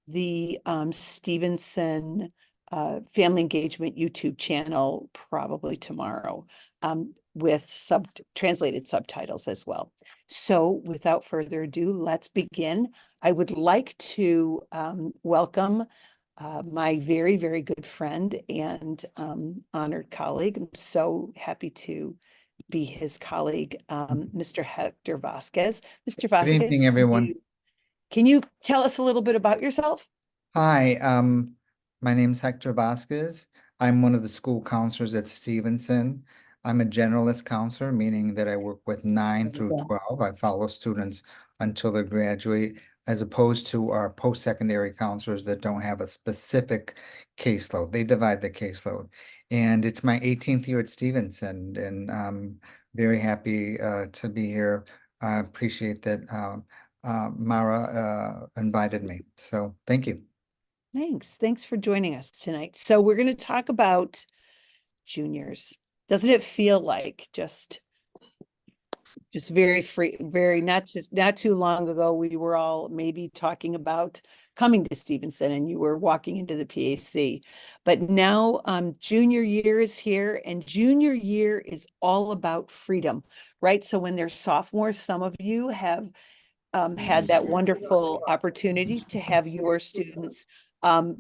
the Stevenson Family Engagement YouTube channel probably tomorrow, with translated subtitles as well. So without further ado, let's begin. I would like to welcome my very, very good friend and honored colleague. I'm so happy to be his colleague, Mr. Hector Vasquez. Mr. Good Vasquez, evening, everyone. can you tell us a little bit about yourself? Hi, my name's Hector Vasquez. I'm one of the school counselors at Stevenson. I'm a generalist counselor, meaning that I work with 9 through Yeah. 12. I follow students until they graduate, as opposed to our post-secondary counselors that don't have a specific caseload. They divide the caseload. And it's my 18th year at Stevenson, and I'm very happy to be here. I appreciate that Mara invited me. So thank you. Thanks for joining us tonight. So we're going to talk about juniors. Doesn't it feel like just very free, very not too long ago, we were all maybe talking about coming to Stevenson and you were walking into the PAC. But now junior year is here, and junior year is all about freedom, right? So when they're sophomores, some of you have had that wonderful opportunity to have your students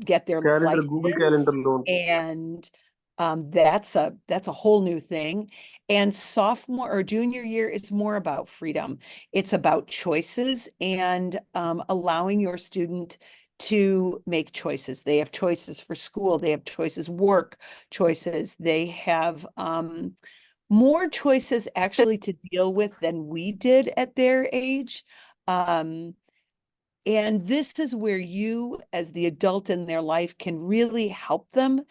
get their Calendar, Google Calendar license, loan. and that's a whole new thing. And sophomore or junior year is more about freedom. It's about choices and allowing your student to make choices. They have choices for school, they have choices, work choices, they have more choices actually to deal with than we did at their age. Um, and this is where you, as the adult in their life, can really help them.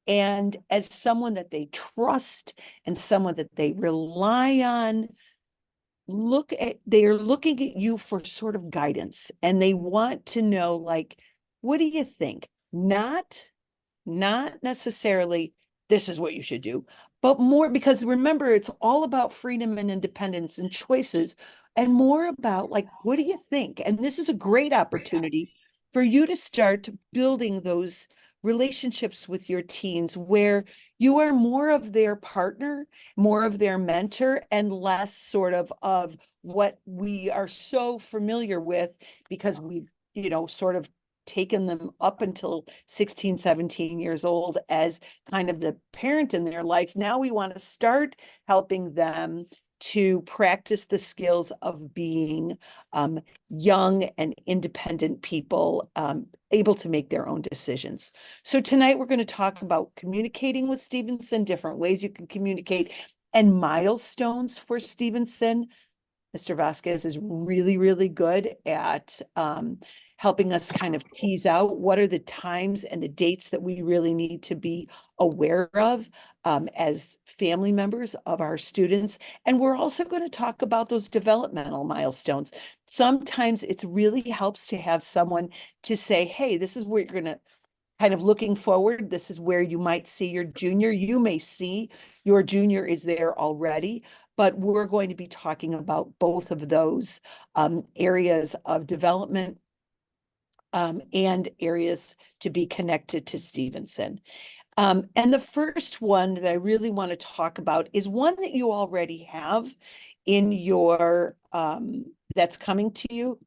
And as someone that they trust and someone that they rely on, they are looking at you for sort of guidance, and they want to know, like, what do you think? Not necessarily this is what you should do, but more because remember, it's all about freedom and independence and choices, and more about like, what do you think? And this is a great opportunity for you to start building those relationships with your teens where you are more of their partner, more of their mentor, and less of what we are so familiar with because we've, sort of taken them up until 16, 17 years old as kind of the parent in their life. Now we want to start helping them to practice the skills of being young and independent people, able to make their own decisions. So tonight we're going to talk about communicating with Stevenson, different ways you can communicate, and milestones for Stevenson. Mr. Vasquez is really, really good at helping us kind of tease out what are the times and the dates that we really need to be aware of as family members of our students. And we're also going to talk about those developmental milestones. Sometimes it really helps to have someone to say, hey, this is where you're going to kind of looking forward. This is where you might see your junior. You may see your junior is there already, but we're going to be talking about both of those areas of development and areas to be connected to Stevenson. And the first one that I really want to talk about is one that you already have in your, that's coming to you,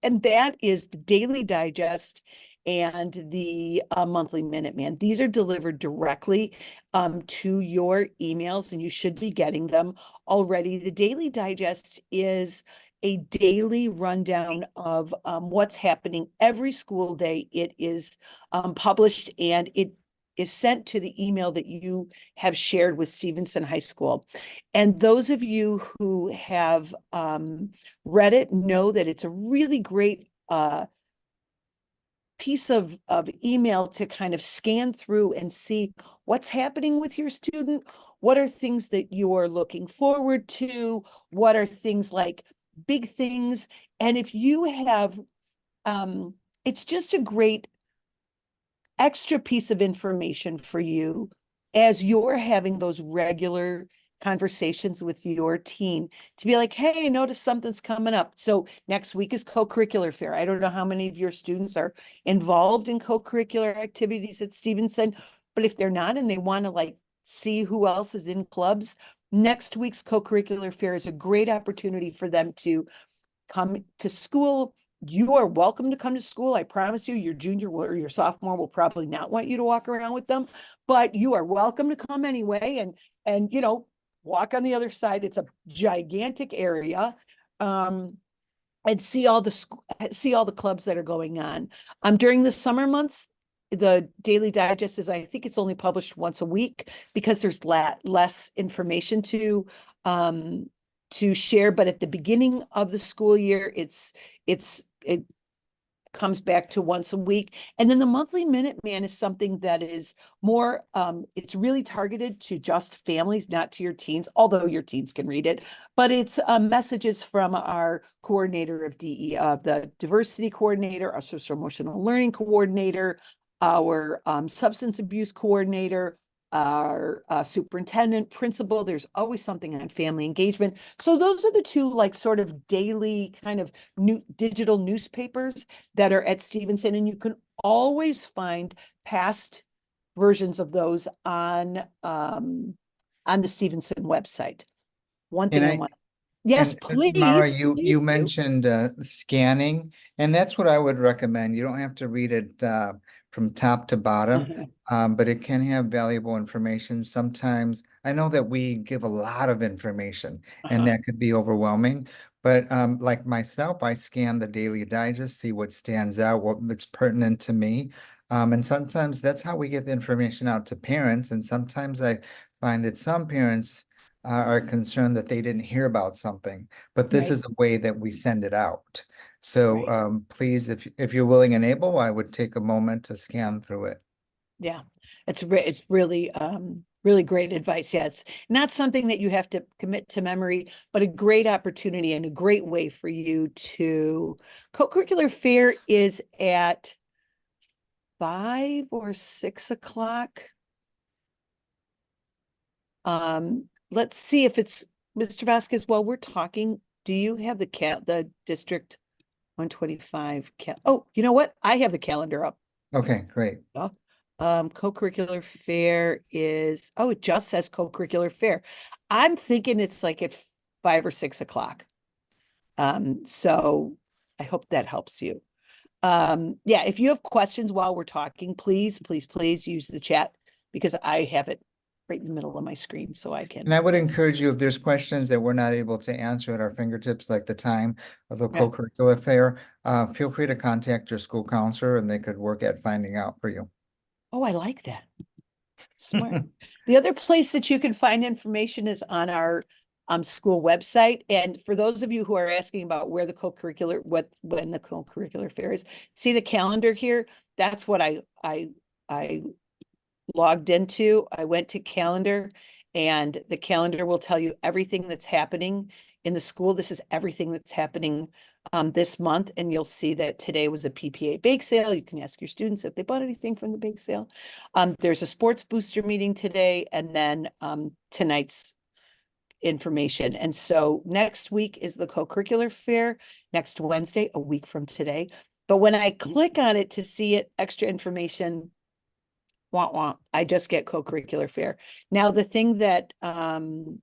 and that is the Daily Digest and the Monthly Minuteman. These are delivered directly to your emails, and you should be getting them already. The Daily Digest is a daily rundown of what's happening every school day. It is published, and it is sent to the email that you have shared with Stevenson High School. And those of you who have read it know that it's a really great piece of email to kind of scan through and see what's happening with your student. What are things that you're looking forward to? What are things like big things? And if you have, it's just a great extra piece of information for you as you're having those regular conversations with your teen to be like, hey, I noticed something's coming up. So next week is co-curricular fair. I don't know how many of your students are involved in co-curricular activities at Stevenson, but if they're not and they want to like see who else is in clubs, next week's co-curricular fair is a great opportunity for them to come to school. You are welcome to come to school. I promise you, your junior or your sophomore will probably not want you to walk around with them, but you are welcome to come anyway. And you know, walk on the other side. It's a gigantic area. And see all the clubs that are going on. During the summer months, the Daily Digest is, I think it's only published once a week because there's less information to share. But at the beginning of the school year, it comes back to once a week. And then the monthly Minuteman is something that is more, it's really targeted to just families, not to your teens, although your teens can read it, but it's messages from our coordinator of DE, the diversity coordinator, our social emotional learning coordinator, our substance abuse coordinator, our superintendent, principal. There's always something on family engagement. So those are the two like sort of daily kind of new digital newspapers that are at Stevenson, and you can always find past versions of those on the Stevenson website. One thing And I want. Yes, Mara, please, you please do. mentioned scanning, and that's what I would recommend. You don't have to read it from top to bottom, but it can have valuable information. Sometimes I know that we give a lot of information, and that could be overwhelming. But like myself, I scan the Daily Digest, see what stands out, what's pertinent to me. And sometimes that's how we get the information out to parents. And sometimes I find that some parents are concerned that they didn't hear about something, but this Right, is a way that we send it out. So right. please, if you're willing and able, I would take a moment to scan through it. Yeah, it's really really great advice. Yeah, it's not something that you have to commit to memory, but a great opportunity and a great way for you to co-curricular fair is at 5 or 6 o'clock. Let's see if it's Mr. Vasquez, while we're talking, do you have the district 125 oh, you know what? I have the calendar up. Okay, great. Yeah. Co-curricular fair is, oh, it just says co-curricular fair. I'm thinking it's like at 5 or 6 o'clock. So I hope that helps you. Yeah, if you have questions while we're talking, please, please, please use the chat because I have it right in the middle of my screen so I And can. I would encourage you, if there's questions that we're not able to answer at our fingertips, like the time of the Yeah. co-curricular fair, feel free to contact your school counselor and they could work at finding out for you. Oh, I like that. Smart. The other place that you can find information is on our school website. And for those of you who are asking about where the co-curricular, when the co-curricular fair is, see the calendar here? That's what I logged into. I went to calendar, and the calendar will tell you everything that's happening in the school. This is everything that's happening this month, and you'll see that today was a PPA bake sale. You can ask your students if they bought anything from the bake sale. There's a sports booster meeting today, and then tonight's information. And so next week is the co-curricular fair, next Wednesday, a week from today. But when I click on it to see it, extra information, I just get co-curricular fair. Now, the thing that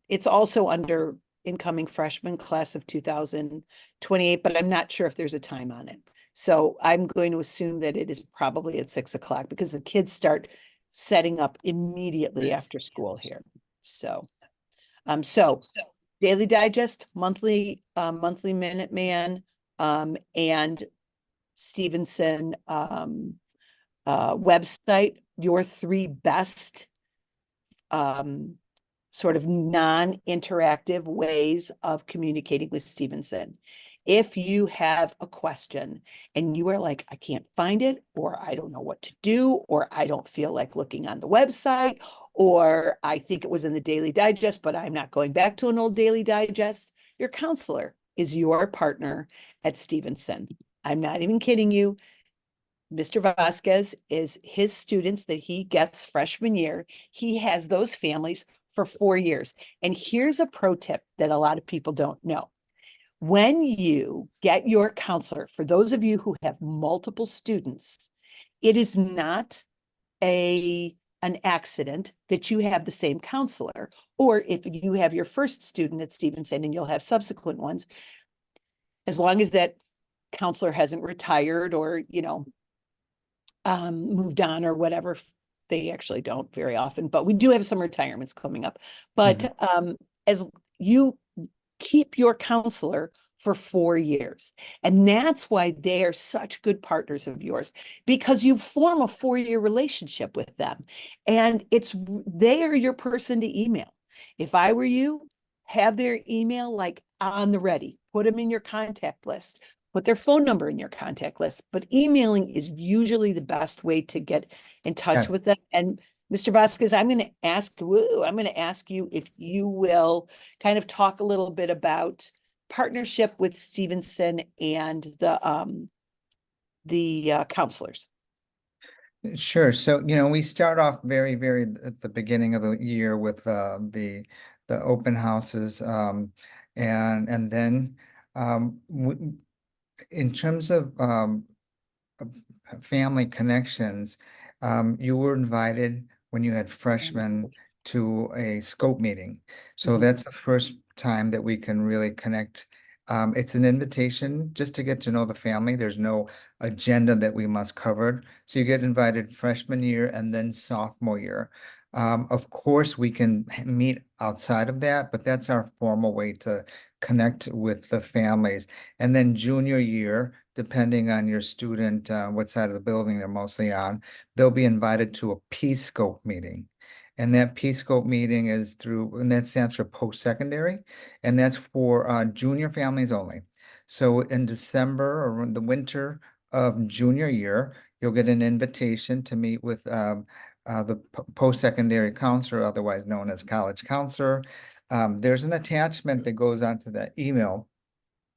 it's also under incoming freshman class of 2028, but I'm not sure if there's a time on it. So I'm going to assume that it is probably at 6 o'clock because the kids start setting up immediately after school here. So Daily Digest, monthly Minuteman, and Stevenson website, your three best sort of non-interactive ways of communicating with Stevenson. If you have a question and you are like, I can't find it, or I don't know what to do, or I don't feel like looking on the website, or I think it was in the Daily Digest, but I'm not going back to an old Daily Digest, your counselor is your partner at Stevenson. I'm not even kidding you. Mr. Vasquez is his students that he gets freshman year. He has those families for 4 years. And here's a pro tip that a lot of people don't know. When you get your counselor, for those of you who have multiple students, it is not an accident that you have the same counselor. Or if you have your first student at Stevenson and you'll have subsequent ones, as long as that counselor hasn't retired or, moved on or whatever. They actually don't very often, but we do have some retirements coming up. But as you keep your counselor for 4 years. And that's why they are such good partners of yours, because you form a 4-year relationship with them. And they are your person to email. If I were you, have their email like on the ready, put them in your contact list, put their phone number in your contact list. But emailing is usually the best way to get in touch Yes. with them. And Mr. Vasquez, I'm going to ask you if you will kind of talk a little bit about partnership with Stevenson and the counselors. Sure. So, we start off very, very at the beginning of the year with the open houses, and then in terms of family connections, you were invited when you had freshmen to a scope meeting. So that's the first time that we can really connect. It's an invitation just to get to know the family. There's no agenda that we must cover. So you get invited freshman year and then sophomore year. Of course, we can meet outside of that, but that's our formal way to connect with the families. And then junior year, depending on your student, what side of the building they're mostly on, they'll be invited to a Peace Scope meeting. And that Peace Scope meeting is and that stands for post-secondary, and that's for junior families only. So in December or in the winter of junior year, you'll get an invitation to meet with the post-secondary counselor, otherwise known as college counselor. There's an attachment that goes onto that email,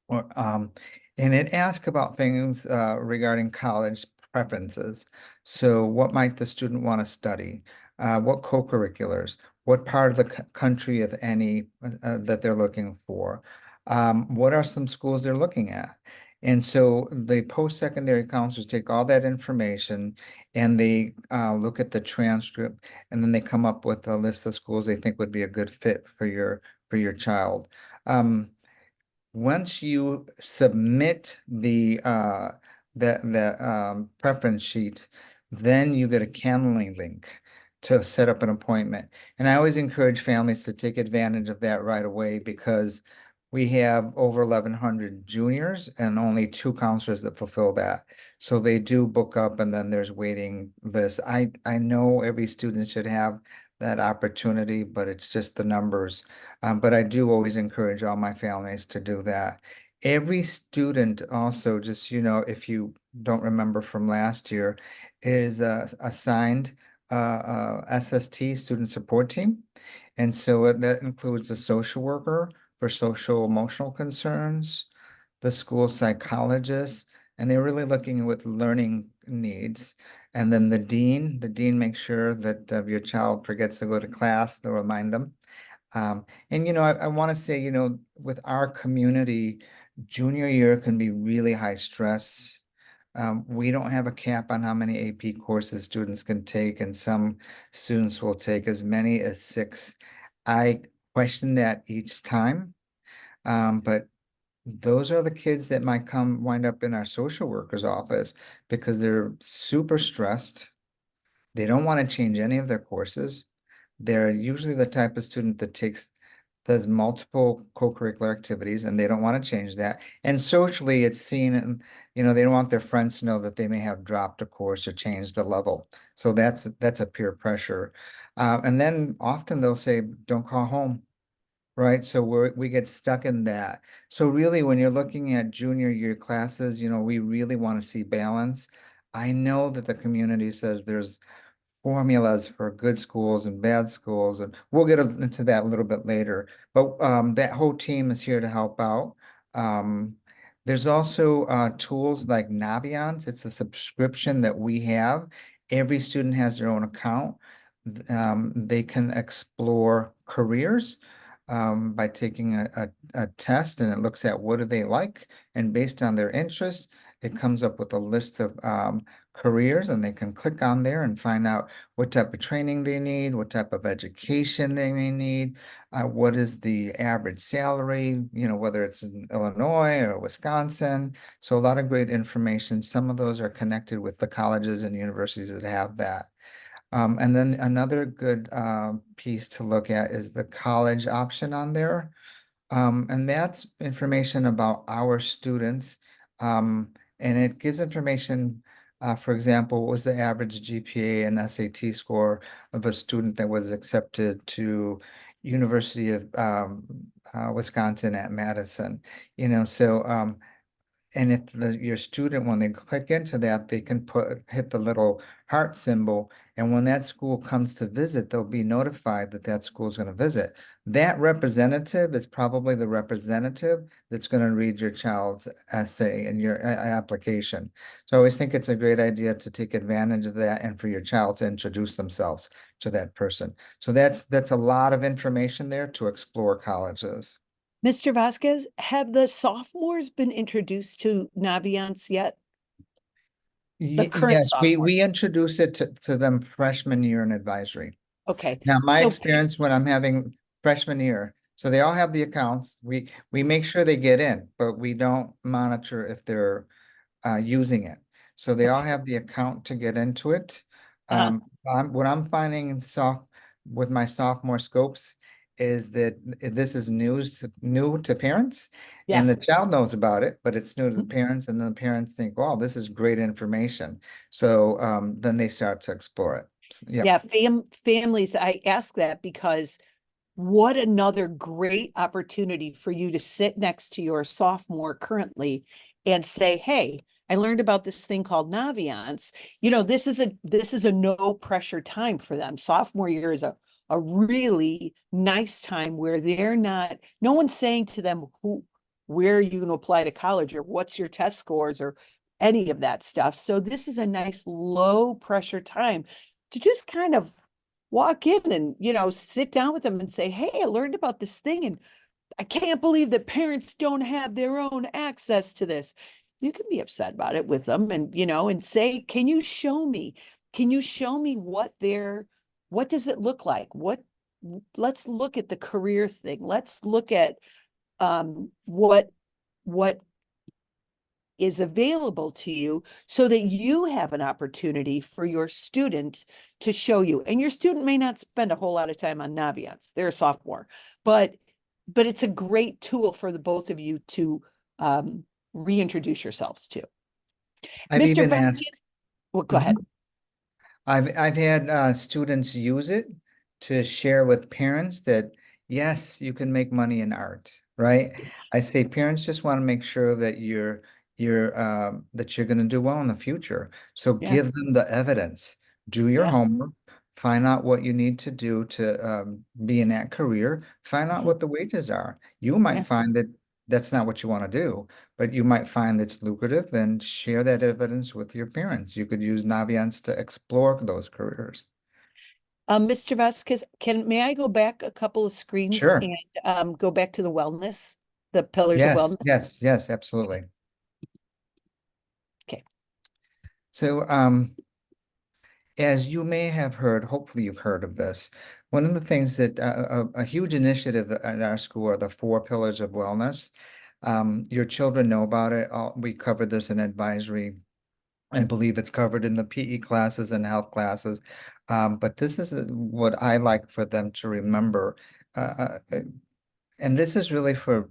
and it asks about things regarding college preferences. So what might the student want to study? What co-curriculars? What part of the country, if any, that they're looking for? What are some schools they're looking at? And so the post-secondary counselors take all that information and they look at the transcript, and then they come up with a list of schools they think would be a good fit for your child. Once you submit the preference sheet, then you get a Calendly link to set up an appointment. And I always encourage families to take advantage of that right away, because we have over 1,100 juniors and only 2 counselors that fulfill that. So they do book up, and then there's waiting lists. I know every student should have that opportunity, but it's just the numbers. But I do always encourage all my families to do that. Every student also, just, if you don't remember from last year, is assigned SST, student support team. And so that includes the social worker for social emotional concerns, the school psychologist, and they're really looking with learning needs. And then the dean makes sure that if your child forgets to go to class, they'll remind them. And I want to say, with our community, junior year can be really high stress. We don't have a cap on how many AP courses students can take, and some students will take as many as 6. I question that each time, but those are the kids that might wind up in our social worker's office because they're super stressed. They don't want to change any of their courses. They're usually the type of student that does multiple co-curricular activities, and they don't want to change that. And socially, it's seen, and they don't want their friends to know that they may have dropped a course or changed a level. So that's a peer pressure. And then often they'll say, "Don't call home." Right. So we get stuck in that. So really, when you're looking at junior year classes, we really want to see balance. I know that the community says there's formulas for good schools and bad schools, and we'll get into that a little bit later. But that whole team is here to help out. There's also tools like Naviance. It's a subscription that we have. Every student has their own account. They can explore careers by taking a test, and it looks at what do they like, and based on their interests, it comes up with a list of careers, and they can click on there and find out what type of training they need, what type of education they may need, what is the average salary, whether it's in Illinois or Wisconsin. So a lot of great information. Some of those are connected with the colleges and universities that have that. And then another good piece to look at is the college option on there. And that's information about our students. And it gives information, for example, what was the average GPA and SAT score of a student that was accepted to University of Wisconsin at Madison. And if your student, when they click into that, they can hit the little heart symbol. And when that school comes to visit, they'll be notified that that school is going to visit. That representative is probably the representative that's going to read your child's essay and your application. So I always think it's a great idea to take advantage of that and for your child to introduce themselves to that person. So that's a lot of information there to explore colleges. Mr. Vasquez, have the sophomores been introduced to Naviance yet? The current Yes, we sophomore. we introduce it to them freshman year in advisory. Okay, Now, my so experience when I'm having freshman year, so they all have the accounts. We make sure they get in, but we don't monitor if they're using it. So they all okay. have the account to get into it. Uh-huh. What I'm finding with my sophomore scopes is that this is new to parents, and the Yes. child knows about it, but it's new to the Mhm. parents, and then the parents think, "Wow, this is great information." So then they start to explore it. Yeah. Yeah, families, I ask that because what another great opportunity for you to sit next to your sophomore currently and say, hey, I learned about this thing called Naviance. This is a no pressure time for them. Sophomore year is a really nice time where no one's saying to them where are you going to apply to college or what's your test scores or any of that stuff. So this is a nice low pressure time to just kind of walk in and sit down with them and say, hey, I learned about this thing and I can't believe that parents don't have their own access to this. You can be upset about it with them and say, can you show me what does it look like? Let's look at the career thing. Let's look at what is available to you so that you have an opportunity for your student to show you. And your student may not spend a whole lot of time on Naviance. They're a sophomore, but it's a great tool for the both of you to reintroduce yourselves to. I've Mr. even asked. Vasquez, well, go ahead. Mhm. I've had students use it to share with parents that yes, you can make money in art, right? I say parents just want to make sure that you're going to do well in the future. So Yeah, give them the evidence. Do your yeah. homework. Find out what you need to do to be in that career. Find out Mhm. what the wages are. You might Yeah. find that that's not what you want to do, but you might find it's lucrative and share that evidence with your parents. You could use Naviance to explore those careers. Mr. Vasquez, may I go back a couple of screens Sure. and go back to the pillars of Yes, wellness? yes, yes, absolutely. Okay. So, as you may have heard, hopefully you've heard of this. One of the things that a huge initiative at our school are the 4 pillars of wellness. Your children know about it. We covered this in advisory. I believe it's covered in the PE classes and health classes. But this is what I like for them to remember. And this is really for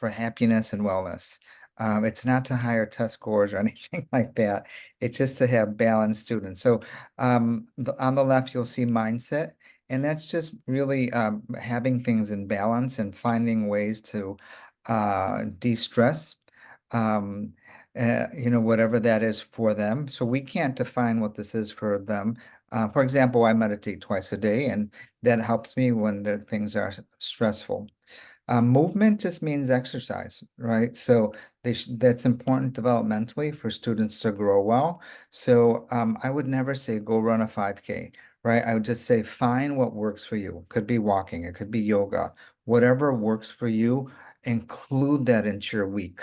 happiness and wellness. It's not to hire test scores or anything like that. It's just to have balanced students. So on the left, you'll see mindset, and that's just really having things in balance and finding ways to de-stress, um, whatever that is for them. So we can't define what this is for them. For example, I meditate twice a day, and that helps me when the things are stressful. Movement just means exercise, right? So that's important developmentally for students to grow well. So I would never say go run a 5K, right? I would just say find what works for you. Could be walking, it could be yoga, whatever works for you, include that into your week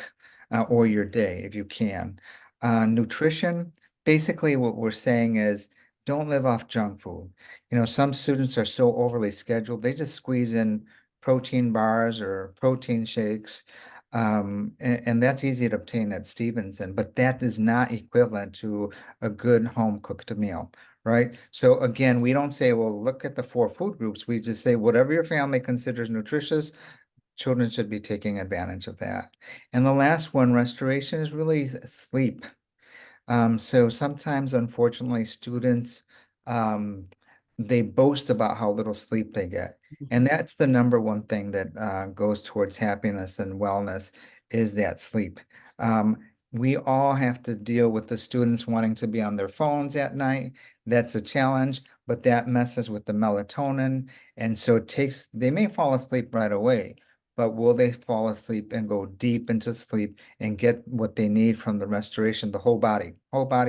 or your day if you can. Nutrition, basically what we're saying is don't live off junk food. You know, some students are so overly scheduled, they just squeeze in protein bars or protein shakes. And that's easy to obtain at Stevenson, but that is not equivalent to a good home cooked meal, right? So again, we don't say, well, look at the four food groups. We just say whatever your family considers nutritious, children should be taking advantage of that. And the last one, restoration, is really sleep. So sometimes, unfortunately, students they boast about how little sleep they get. And Mhm. that's the number one thing that goes towards happiness and wellness is that sleep. Um, we all have to deal with the students wanting to be on their phones at night. That's a challenge, but that messes with the melatonin. And so it takes, they may fall asleep right away, but will they fall asleep and go deep into sleep and get what they need from the restoration, the whole body,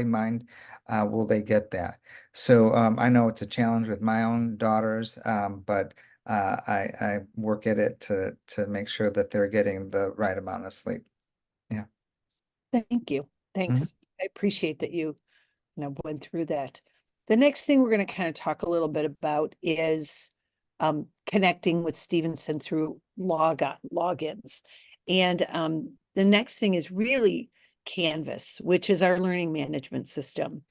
mind, will they get that? So I know it's a challenge with my own daughters, but I work at it to make sure that they're getting the right amount of sleep. Yeah. Thank you. Mhm. Thanks. I appreciate that went through that. The next thing we're going to kind of talk a little bit about is connecting with Stevenson through logins. And the next thing is really Canvas, which is our learning management system.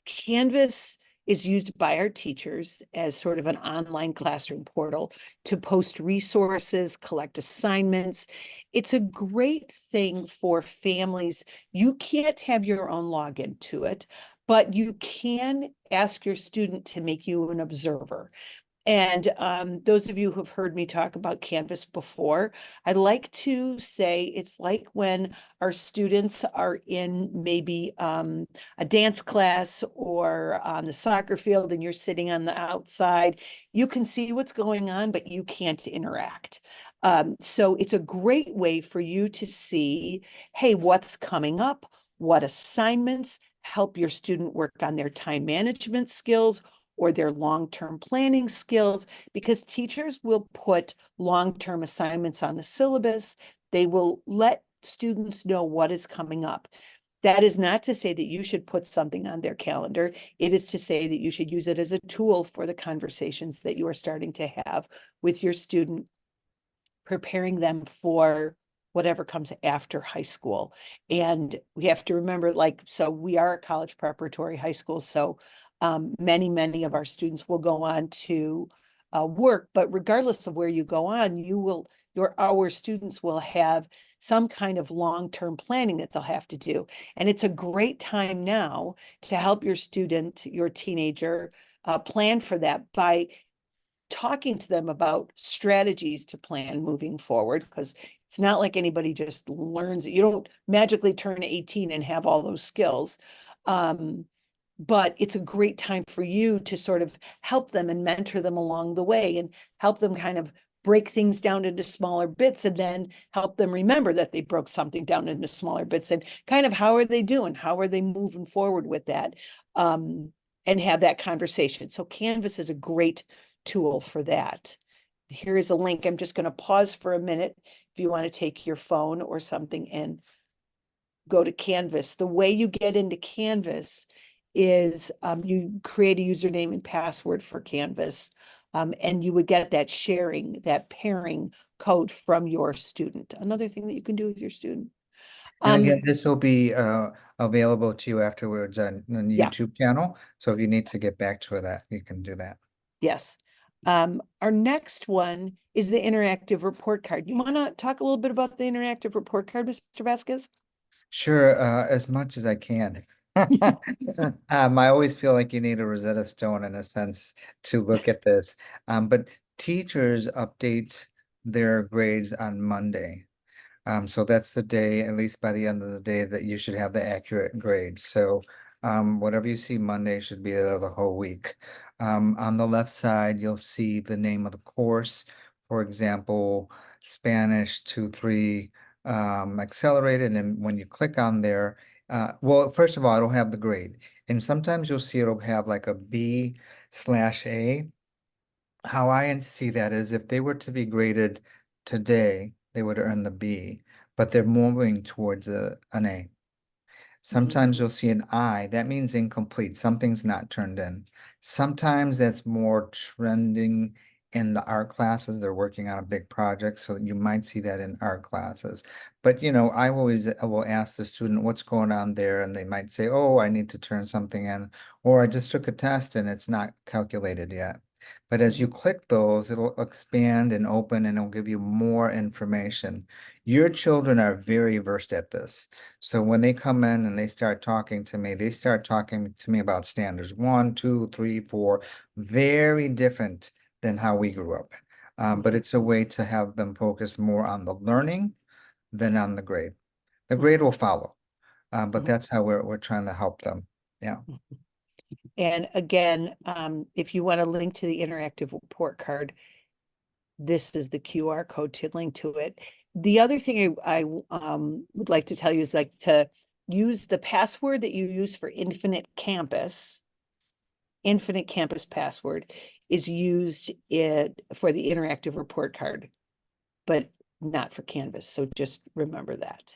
Canvas is used by our teachers as sort of an online classroom portal to post resources, collect assignments. It's a great thing for families. You can't have your own login to it, but you can ask your student to make you an observer. And those of you who've heard me talk about Canvas before, I like to say it's like when our students are in maybe a dance class or on the soccer field and you're sitting on the outside. You can see what's going on, but you can't interact. So it's a great way for you to see, hey, what's coming up, what assignments help your student work on their time management skills or their long-term planning skills, because teachers will put long-term assignments on the syllabus. They will let students know what is coming up. That is not to say that you should put something on their calendar. It is to say that you should use it as a tool for the conversations that you are starting to have with your student, preparing them for whatever comes after high school. And we have to remember, like, so we are a college preparatory high school. So many of our students will go on to work, but regardless of where you go on, our students will have some kind of long-term planning that they'll have to do. And it's a great time now to help your student, your teenager, plan for that by talking to them about strategies to plan moving forward, because it's not like anybody just learns it. You don't magically turn 18 and have all those skills. But it's a great time for you to sort of help them and mentor them along the way and help them kind of break things down into smaller bits and then help them remember that they broke something down into smaller bits and kind of how are they doing? How are they moving forward with that? And have that conversation. So Canvas is a great tool for that. Here is a link. I'm just going to pause for a minute if you want to take your phone or something and go to Canvas. The way you get into Canvas is you create a username and password for Canvas, and you would get that sharing, that pairing code from your student. Another thing that you can do with your student. And Um, again, this will be available to you afterwards on the yeah, YouTube channel. So if you need to get back to that, you can do that. yes. Our next one is the interactive report card. You want to talk a little bit about the interactive report card, Mr. Vasquez? Sure, as much as I can. I always feel like you need a Rosetta Stone in a sense to look at this. But teachers update their grades on Monday. So that's the day, at least by the end of the day, that you should have the accurate grades. So whatever you see Monday should be there the whole week. On the left side, you'll see the name of the course. For example, Spanish 2-3 accelerated. And when you click on there, Well, first of all, it'll have the grade. And sometimes you'll see it'll have like a B/A. How I see that is if they were to be graded today, they would earn the B, but they're moving towards an A. Sometimes you'll see an I, that means incomplete, something's not turned in. Sometimes that's more trending in the art classes, they're working on a big project, so you might see that in art classes. But I will ask the student what's going on there, and they might say, oh, I need to turn something in, or I just took a test and it's not calculated yet. But as you click those, it'll expand and open and it'll give you more information. Your children are very versed at this. So when they come in and they start talking to me, they start talking to me about standards 1, 2, 3, 4, very different than how we grew up. But it's a way to have them focus more on the learning than on the grade. The grade will follow, but that's how we're trying to help them. Yeah. And again, if you want to link to the interactive report card, this is the QR code to link to it. The other thing I would like to tell you is like to use the password that you use for Infinite Campus. Infinite Campus password is used for the interactive report card, but not for Canvas. So just remember that.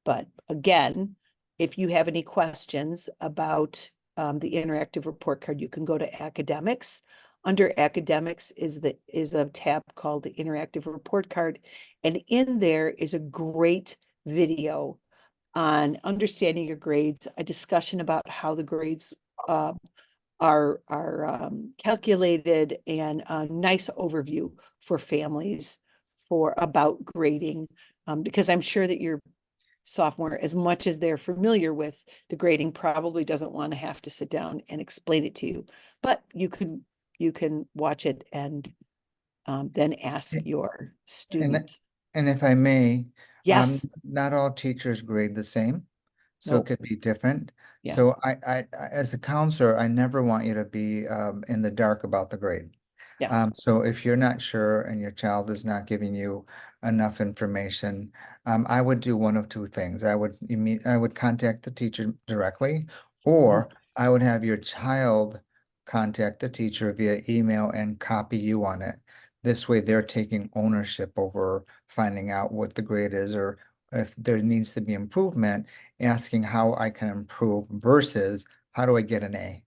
But again, if you have any questions about the interactive report card, you can go to academics. Under academics is a tab called the interactive report card. And in there is a great video on understanding your grades, a discussion about how the grades are calculated, and a nice overview for families about grading. Because I'm sure that your sophomore, as much as they're familiar with the grading, probably doesn't want to have to sit down and explain it to you. But you can watch it and then ask your And student. and if I may, Yes. not all teachers grade the same, so it Nope. could be different. Yeah. So as a counselor, I never want you to be in the dark about the grade. Yeah. So if you're not sure and your child is not giving you enough information, I would do one of two things. I would contact the teacher directly, or I would have your child contact the teacher via email and copy you on it. This way they're taking ownership over finding out what the grade is, or if there needs to be improvement, asking how I can improve versus how do I get an A,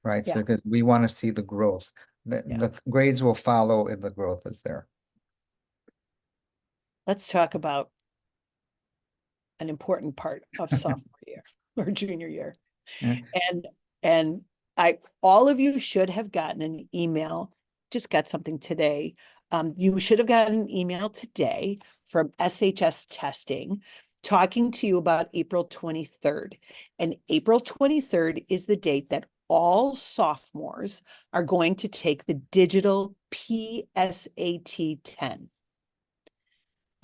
right? So Yeah. because we want to see the growth. Yeah. The grades will follow if the growth is there. Let's talk about an important part of sophomore year or junior year. Yeah. And all of you should have gotten an email, just got something today. You should have gotten an email today from SHS Testing talking to you about April 23rd. And April 23rd is the date that all sophomores are going to take the digital PSAT 10.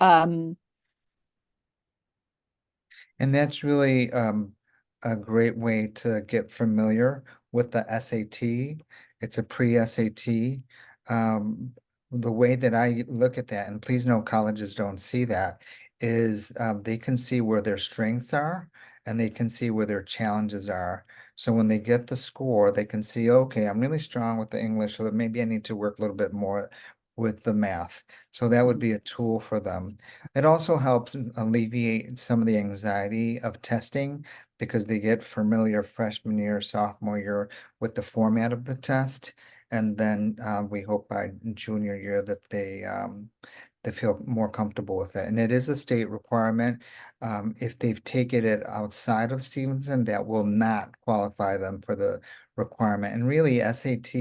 And that's really a great way to get familiar with the SAT. It's a pre-SAT. The way that I look at that, and please know colleges don't see that, is they can see where their strengths are and they can see where their challenges are. So when they get the score, they can see, okay, I'm really strong with the English, but maybe I need to work a little bit more with the math. So that would be a tool for them. It also helps alleviate some of the anxiety of testing because they get familiar freshman year, sophomore year with the format of the test. And then we hope by junior year that they feel more comfortable with it. And it is a state requirement. If they've taken it outside of Stevenson, that will not qualify them for the requirement. And really, SAT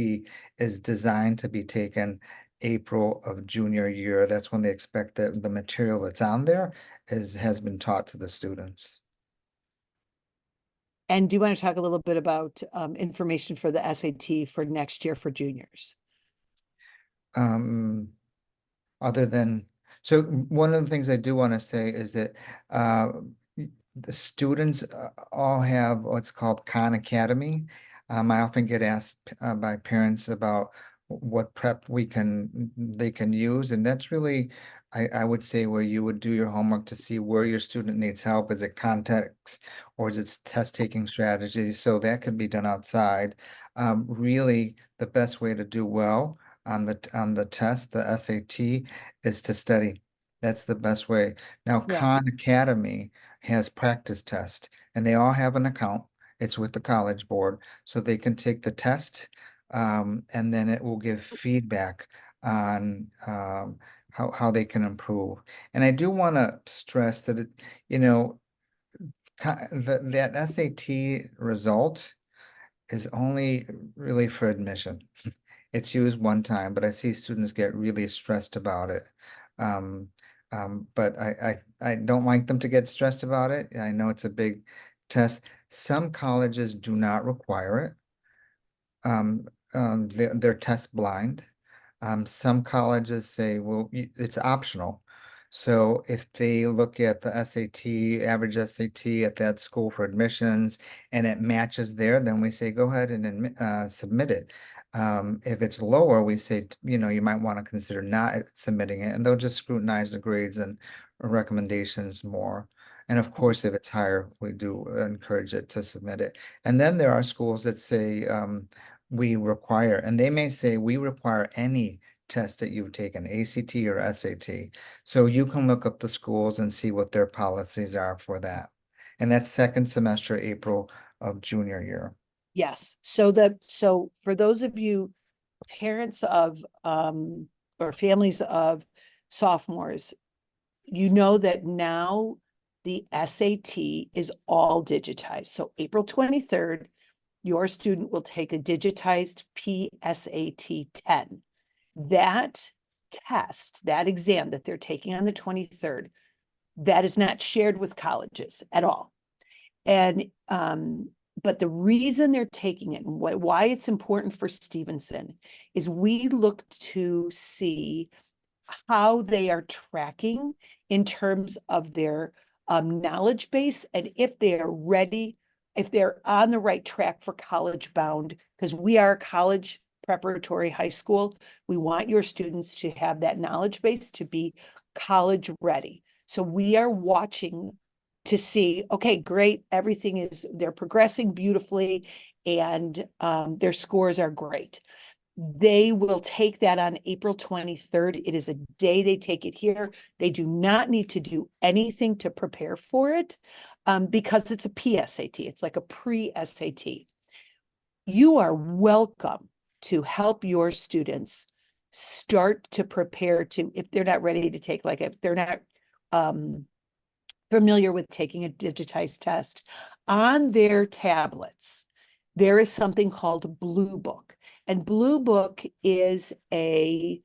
is designed to be taken April of junior year. That's when they expect that the material that's on there has been taught to the students. And do you want to talk a little bit about information for the SAT for next year for juniors? Um, other than, so one of the things I do want to say is that the students all have what's called Khan Academy. I often get asked by parents about what prep they can use. And that's really, I would say, where you would do your homework to see where your student needs help. Is it context or is it test taking strategies? So that could be done outside. Really, the best way to do well on the test, the SAT, is to study. That's the best way. Now, Yeah. Khan Academy has practice test, and they all have an account. It's with the College Board, so they can take the test, and then it will give feedback on how they can improve. And I do want to stress that you know, that SAT result is only really for admission. It's used one time, but I see students get really stressed about it. Um, but I don't like them to get stressed about it. I know it's a big test. Some colleges do not require it. Um, they're test blind. Some colleges say, well, it's optional. So if they look at the SAT, average SAT at that school for admissions, and it matches there, then we say, go ahead and submit it. If it's lower, we say, you might want to consider not submitting it, and they'll just scrutinize the grades and recommendations more. And of course, if it's higher, we do encourage it to submit it. And then there are schools that say, we require, and they may say, we require any test that you've taken, ACT or SAT. So you can look up the schools and see what their policies are for that. And that's second semester, April of junior year. Yes. So for those of you parents of or families of sophomores, you know that now the SAT is all digitized. So April 23rd, your student will take a digitized PSAT 10. That test, that exam that they're taking on the 23rd, that is not shared with colleges at all. And but the reason they're taking it and why it's important for Stevenson is we look to see how they are tracking in terms of their knowledge base and if they are ready, if they're on the right track for college bound, because we are a college preparatory high school. We want your students to have that knowledge base to be college ready. So we are watching to see, okay, great, everything is, they're progressing beautifully and their scores are great. They will take that on April 23rd. It is a day they take it here. They do not need to do anything to prepare for it because it's a PSAT. It's like a pre-SAT. You are welcome to help your students start to prepare to, if they're not ready to take, like if they're not familiar with taking a digitized test, on their tablets, there is something called Blue Book. And Blue Book is a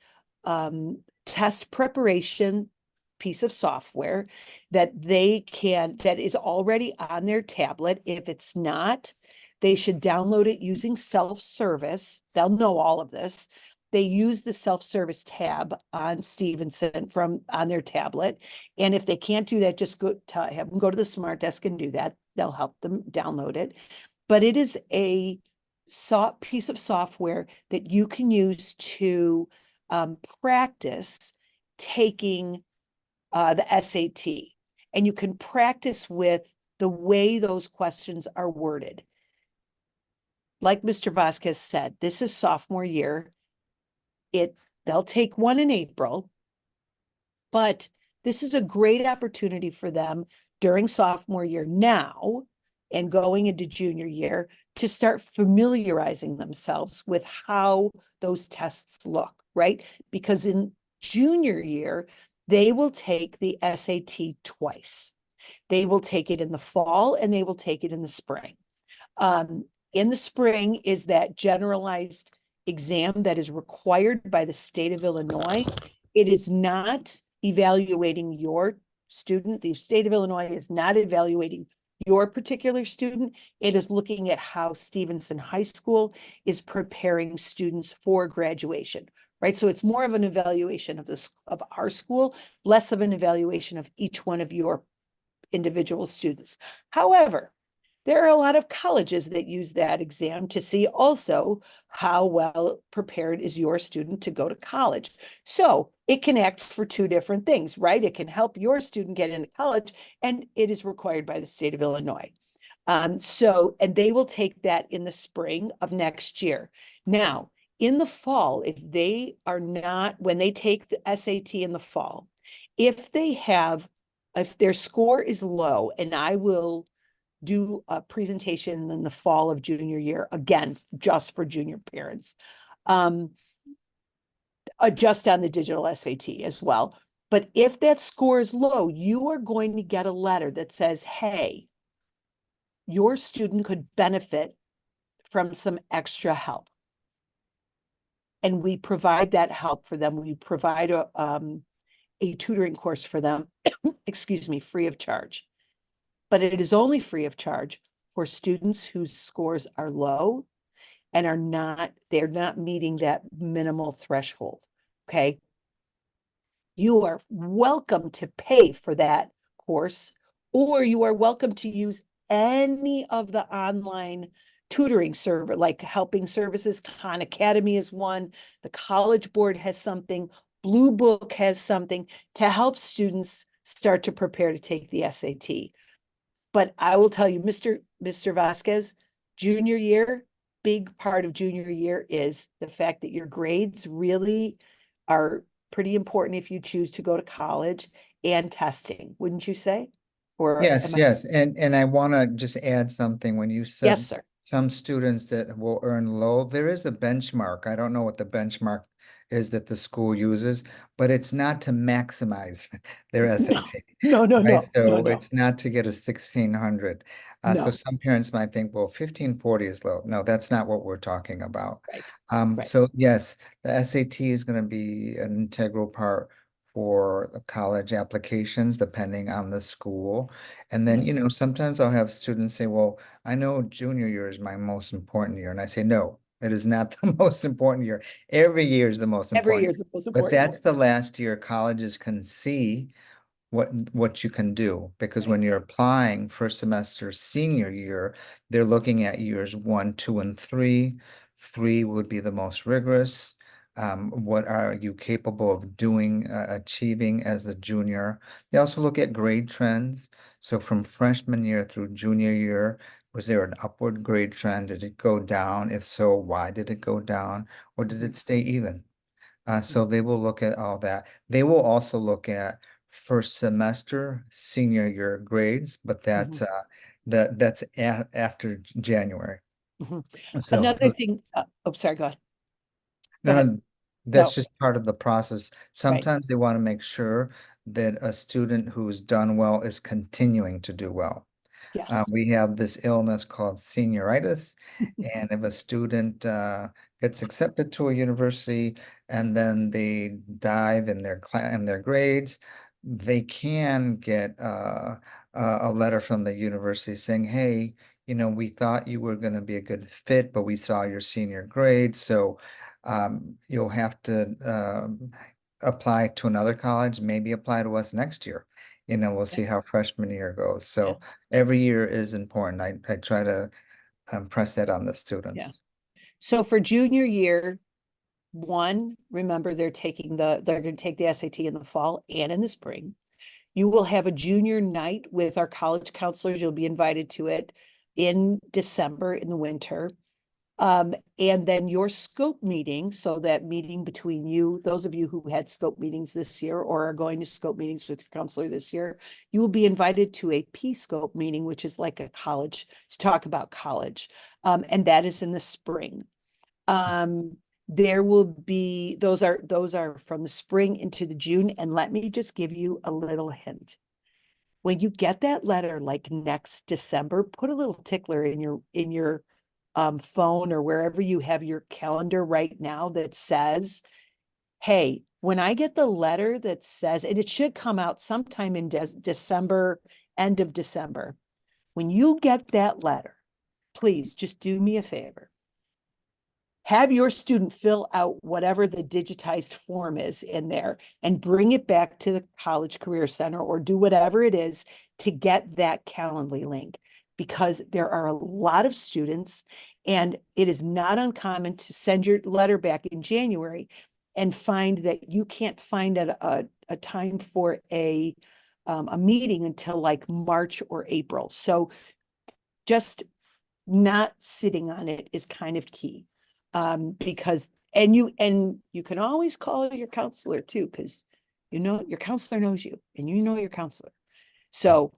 test preparation piece of software that that is already on their tablet. If it's not, they should download it using self-service. They'll know all of this. They use the self-service tab on Stevenson on their tablet. And if they can't do that, just have them go to the Smart Desk and do that. They'll help them download it. But it is a piece of software that you can use to practice taking the SAT. And you can practice with the way those questions are worded. Like Mr. Vasquez said, this is sophomore year. They'll take one in April, but this is a great opportunity for them during sophomore year now and going into junior year to start familiarizing themselves with how those tests look, right? Because in junior year, they will take the SAT twice. They will take it in the fall and they will take it in the spring. In the spring is that generalized exam that is required by the state of Illinois. It is not evaluating your student. The state of Illinois is not evaluating your particular student. It is looking at how Stevenson High School is preparing students for graduation, right? So it's more of an evaluation of our school, less of an evaluation of each one of your individual students. However, There are a lot of colleges that use that exam to see also how well prepared is your student to go to college. So it can act for two different things, right? It can help your student get into college, and it is required by the state of Illinois. And they will take that in the spring of next year. Now, in the fall, if they are not, when they take the SAT in the fall, if their score is low, and I will do a presentation in the fall of junior year, again, just for junior parents, just on the digital SAT as well. But if that score is low, you are going to get a letter that says, hey, your student could benefit from some extra help. And we provide that help for them. We provide a tutoring course for them, excuse me, free of charge. But it is only free of charge for students whose scores are low and they're not meeting that minimal threshold. Okay. You are welcome to pay for that course, or you are welcome to use any of the online tutoring server, like helping services. Khan Academy is one. The College Board has something. Blue Book has something to help students start to prepare to take the SAT. But I will tell you, Mr. Vasquez, junior year, big part of junior year is the fact that your grades really are pretty important if you choose to go to college, and testing, wouldn't you say? Or Yes, am I? yes. And I want to just add something. When you Yes, said sir. some students that will earn low, there is a benchmark. I don't know what the benchmark is that the school uses, but it's not to maximize their No, SAT, no, no, right? no, no, So no, it's not to get a 1600. So no. some parents might think, well, 1540 is low. No, that's not what we're talking about. Right, right. So yes, the SAT is going to be an integral part for the college applications, depending on the school. And then, Yeah. sometimes I'll have students say, well, I know junior year is my most important year. And I say, no, it is not the most important year. Every year is the most Every year important. is the most But important that's year. the last year colleges can see what you can do, because Right. when you're applying for semester senior year, they're looking at years 1, 2, and 3. 3 would be the most rigorous. What are you capable of doing, achieving as a junior? They also look at grade trends. So from freshman year through junior year, was there an upward grade trend? Did it go down? If so, why did it go down? Or did Mhm. it stay even? So they will look at all that. They will also look at first semester senior year grades, but Mhm. that's after January. Mhm. So Another thing, oh, sorry, go ahead. Go ahead. no, that's No, just part of the process. right. Sometimes they want to make sure that a student who's done well is continuing to do well. Yes. We have this illness called senioritis, and if a student gets accepted to a university and then they dive in their grades, they can get a letter from the university saying, "Hey, we thought you were going to be a good fit, but we saw your senior grade, so you'll have to apply to another college, maybe apply to us next year." We'll Yeah. see how freshman year goes. Yeah. So every year is important. I try to press that on the Yeah. students. So for junior year, one, remember they're going to take the SAT in the fall and in the spring. You will have a junior night with our college counselors. You'll be invited to it in December in the winter. And then your scope meeting, so that meeting between you, those of you who had scope meetings this year or are going to scope meetings with your counselor this year, you will be invited to a P-scope meeting, which is like a college, to talk about college. And that is in the spring. Um, there will be, those are from the spring into the June. And let me just give you a little hint. When you get that letter, like next December, put a little tickler in your phone or wherever you have your calendar right now that says, hey, when I get the letter that says, and it should come out sometime in December, end of December, when you get that letter, please just do me a favor. Have your student fill out whatever the digitized form is in there and bring it back to the College Career Center or do whatever it is to get that Calendly link. because there are a lot of students, and it is not uncommon to send your letter back in January and find that you can't find a time for a meeting until like March or April. So just not sitting on it is kind of key. Because and you can always call your counselor too, because you know your counselor knows you and you know your counselor. So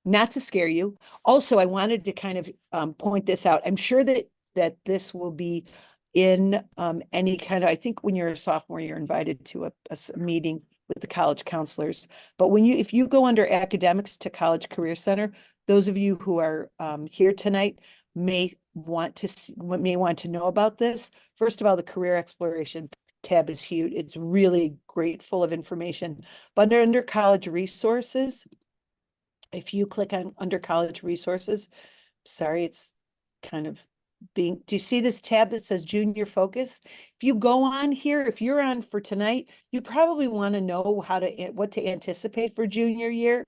not to scare you. Also, I wanted to kind of point this out. I'm sure that this will be in any kind of, I think when you're a sophomore, you're invited to a meeting with the college counselors. But if you go under academics to College Career Center, those of you who are here tonight may want to know about this. First of all, the career exploration tab is huge. It's really great, full of information. But under college resources, if you click on under college resources, sorry, it's kind of do you see this tab that says junior focus? If you go on here, if you're on for tonight, you probably want to know what to anticipate for junior year.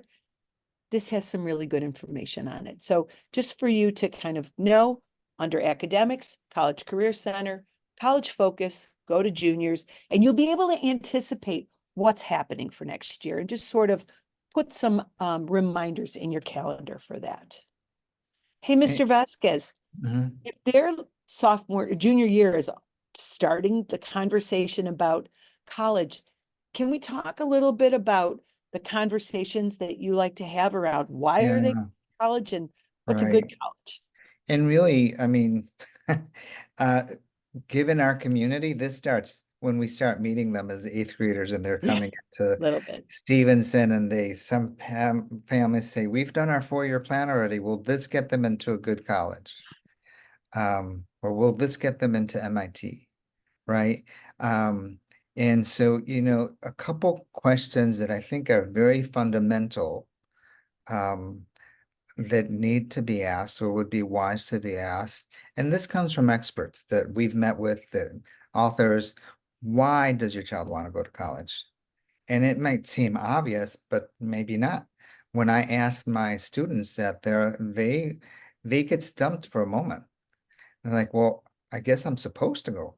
This has some really good information on it. So just for you to kind of know, under academics, College Career Center, College Focus, go to juniors, and you'll be able to anticipate what's happening for next year and just sort of put some reminders in your calendar for that. Hey, Mr. Vasquez, Mhm. if their junior year is starting the conversation about college, can we talk a little bit about the conversations that you like to have around why are they Yeah, college and what's a good right. college? And really, I mean, uh, given our community, this starts when we start meeting them as eighth graders and they're Yeah, coming into a little bit. Stevenson and some families say, we've done our 4-year plan already. Will this get them into a good college? Or will this get them into MIT? Right? Um, and so, a couple questions that I think are very fundamental, um, that need to be asked or would be wise to be asked. And this comes from experts that we've met with, the authors. Why does your child want to go to college? And it might seem obvious, but maybe not. When I ask my students that, they get stumped for a moment. They're like, well, I guess I'm supposed to go,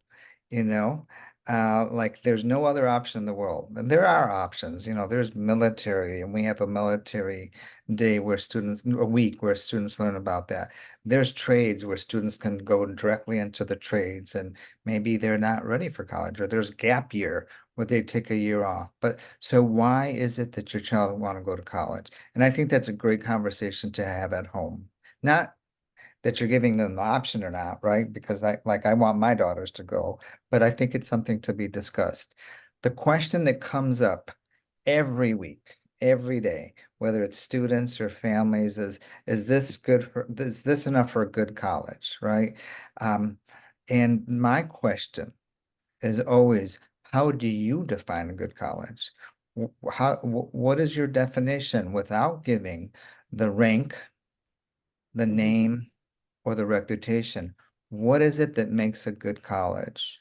you know? Like there's no other option in the world. And there are options, there's military, and we have a military day a week where students learn about that. There's trades where students can go directly into the trades, and maybe they're not ready for college, or there's gap year where they take a year off. But so why is it that your child want to go to college? And I think that's a great conversation to have at home. Not that you're giving them the option or not, right? Because I want my daughters to go, but I think it's something to be discussed. The question that comes up every week, every day, whether it's students or families, is this enough for a good college, right? And my question is always, how do you define a good college? What is your definition without giving the rank, the Mhm. name, or the reputation? What is it that makes a good college?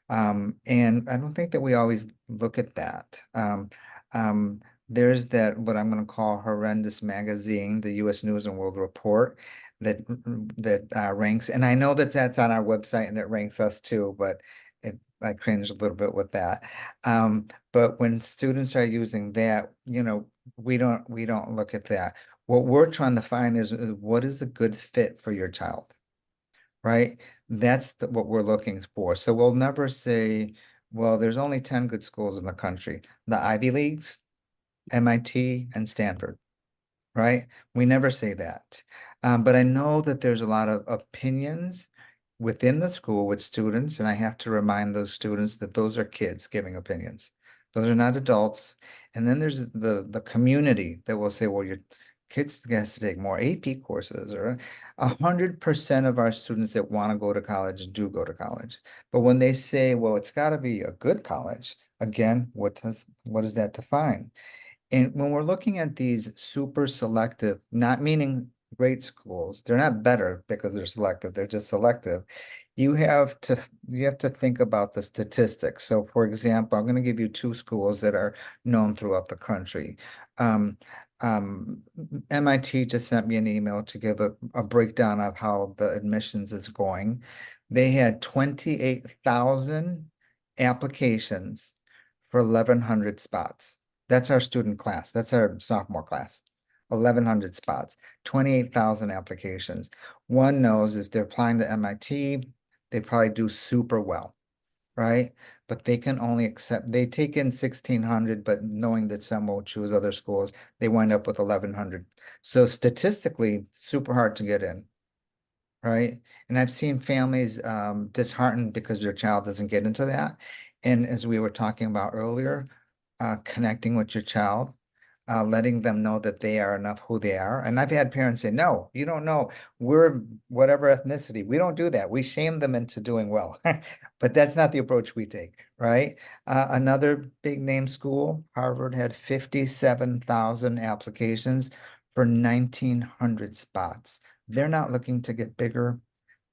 And I don't think that we always look at that. There's that, what I'm going to call horrendous magazine, the U.S. News and World Report, that ranks, and I know that that's on our website and it ranks us too, but I cringe a little bit with that. But when students are using that, we don't look at that. What we're trying to find is what is the good fit for your child, right? That's what we're looking for. So we'll never say, well, there's only 10 good schools in the country. The Ivy Leagues, MIT, and Stanford, right? We never say that. But I know that there's a lot of opinions within the school with students, and I have to remind those students that those are kids giving opinions. Those are not adults. And then there's the community that will say, well, your kids has to take more AP courses, or 100% of our students that want to go to college do go to college. But when they say, well, it's got to be a good college, again, what does that define? And when we're looking at these super selective, not meaning great schools, they're not better because they're selective, they're just selective. You have to think about the statistics. So for example, I'm going to give you two schools that are known throughout the country. Um, MIT just sent me an email to give a breakdown of how the admissions is going. They had 28,000 applications for 1,100 spots. That's our student class. That's our sophomore class. 1,100 spots, 28,000 applications. One knows if they're applying to MIT, they probably do super well, right? But they can only accept, they take in 1,600, but knowing that some will choose other schools, they wind up with 1,100. So statistically, super hard to get in, right? And I've seen families disheartened because their child doesn't get into that. And as we were talking about earlier, connecting with your child, letting them know that they are enough who they are. And I've had parents say, no, you don't know. We're whatever ethnicity. We don't do that. We shame them into doing well. But that's not the approach we take, right? Another big name school, Harvard, had 57,000 applications for 1,900 spots. They're not looking to get bigger.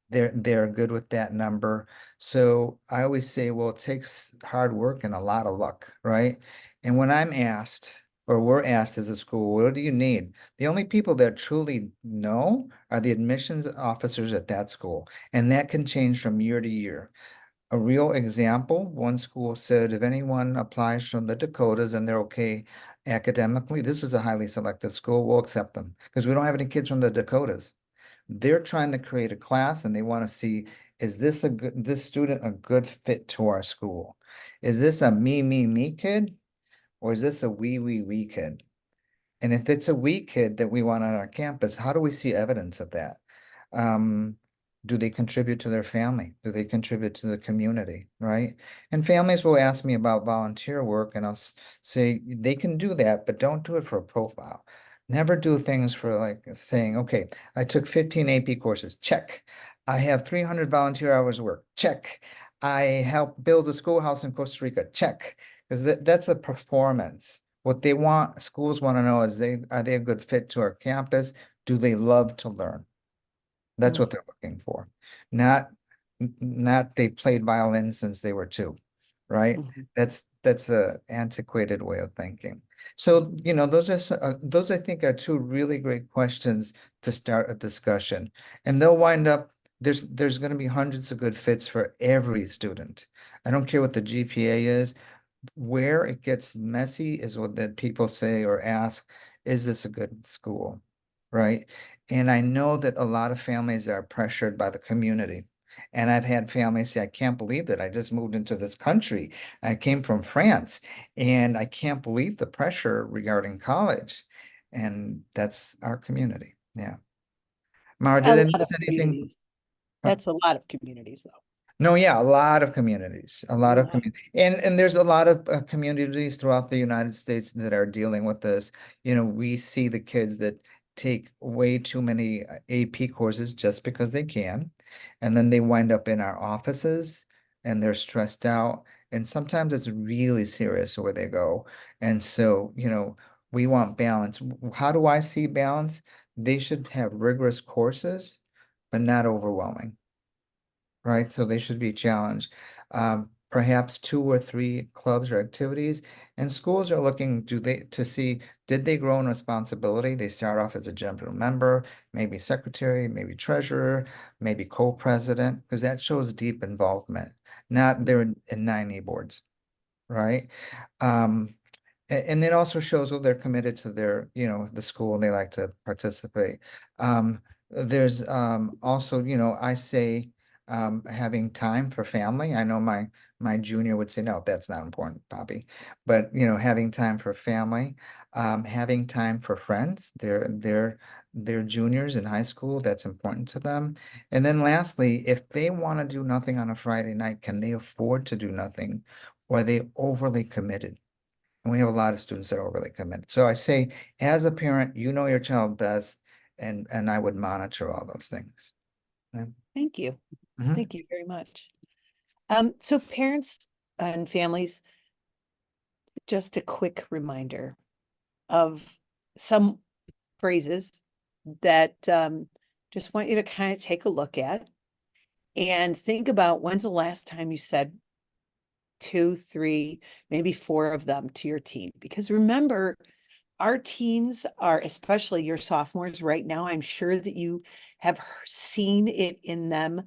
They're good with that number. So I always say, well, it takes hard work and a lot of luck, right? And when I'm asked, or we're asked as a school, what do you need? The only people that truly know are the admissions officers at that school. And that can change from year to year. A real example, one school said if anyone applies from the Dakotas and they're okay academically, this was a highly selective school, we'll accept them because we don't have any kids from the Dakotas. They're trying to create a class and they want to see, is this student a good fit to our school? Is this a me kid? Or is this a we kid? And if it's a we kid that we want on our campus, how do we see evidence of that? Um, do they contribute to their family? Do they contribute to the community, right? And families will ask me about volunteer work and I'll say they can do that, but don't do it for a profile. Never do things for like saying, okay, I took 15 AP courses, check. I have 300 volunteer hours of work, check. I helped build a schoolhouse in Costa Rica, check. Because that's a performance. What they want, schools want to know is are they a good fit to our campus? Do they love to learn? That's what they're looking for. Not they played violin since they were 2, right? Mhm. That's a antiquated way of thinking. So, those I think are 2 really great questions to start a discussion. And they'll wind up there's going to be hundreds of good fits for every student. I don't care what the GPA is. Where it gets messy is what that people say or ask, is this a good school? Right? And I know that a lot of families are pressured by the community. And I've had families say, I can't believe that I just moved into this country. I came from France and I can't believe the pressure regarding college. And that's our community. Yeah. Mara, A did I lot of miss anything? communities. That's a lot of communities, though. No, yeah, a lot of communities, a lot of Yeah. community, and there's a lot of communities throughout the United States that are dealing with this. We see the kids that take way too many AP courses just because they can, and then they wind up in our offices and they're stressed out, and sometimes it's really serious where they go. And so, we want balance. How do I see balance? They should have rigorous courses, but not overwhelming, right? So they should be challenged. Perhaps 2 or 3 clubs or activities, and schools are looking to see, did they grow in responsibility? They start off as a general member, maybe secretary, maybe treasurer, maybe co-president, because that shows deep involvement, not they're in 90 boards, right? Um, and it also shows, they're committed to their, the school and they like to participate. There's also, I say having time for family. I know my junior would say, no, that's not important, Bobby. But having time for family, having time for friends. They're juniors in high school. That's important to them. And then lastly, if they want to do nothing on a Friday night, can they afford to do nothing? Or are they overly committed? And we have a lot of students that are overly committed. So I say, as a parent, you know your child best, and I would monitor all those things. Yeah. Thank you. Mhm. Thank you very much. So parents and families, just a quick reminder of some phrases that just want you to kind of take a look at and think about when's the last time you said 2, 3, maybe 4 of them to your team. Because remember, our teens are, especially your sophomores right now, I'm sure that you have seen it in them,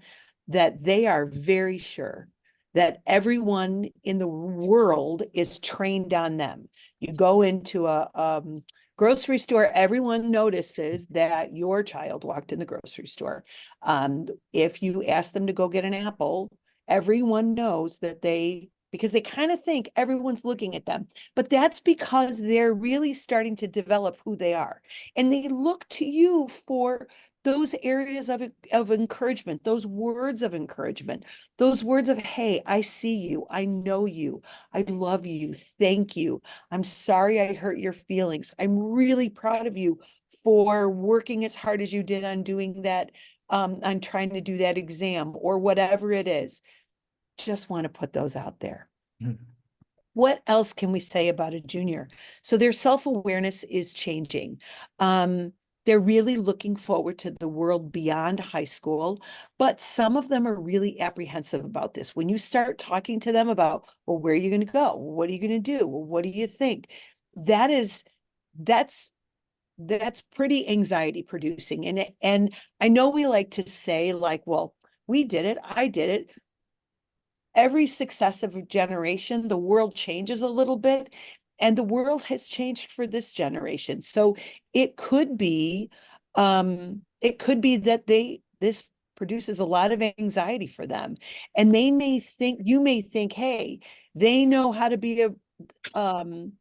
that they are very sure that everyone in the world is trained on them. You go into a grocery store, everyone notices that your child walked in the grocery store. If you ask them to go get an apple, everyone knows that because they kind of think everyone's looking at them, but that's because they're really starting to develop who they are. And they look to you for those areas of encouragement, those words of encouragement, those words of, hey, I see you, I know you, I love you, thank you. I'm sorry I hurt your feelings. I'm really proud of you for working as hard as you did on doing that, on trying to do that exam or whatever it is. Just want to put those out there. Mhm. What else can we say about a junior? So their self-awareness is changing. They're really looking forward to the world beyond high school, but some of them are really apprehensive about this. When you start talking to them about, well, where are you going to go? What are you going to do? Well, what do you think? That's pretty anxiety producing. And I know we like to say like, well, we did it, I did it. Every successive generation, the world changes a little bit, and the world has changed for this generation. So it could be, that this produces a lot of anxiety for them, and you may think, hey, they know how to be um,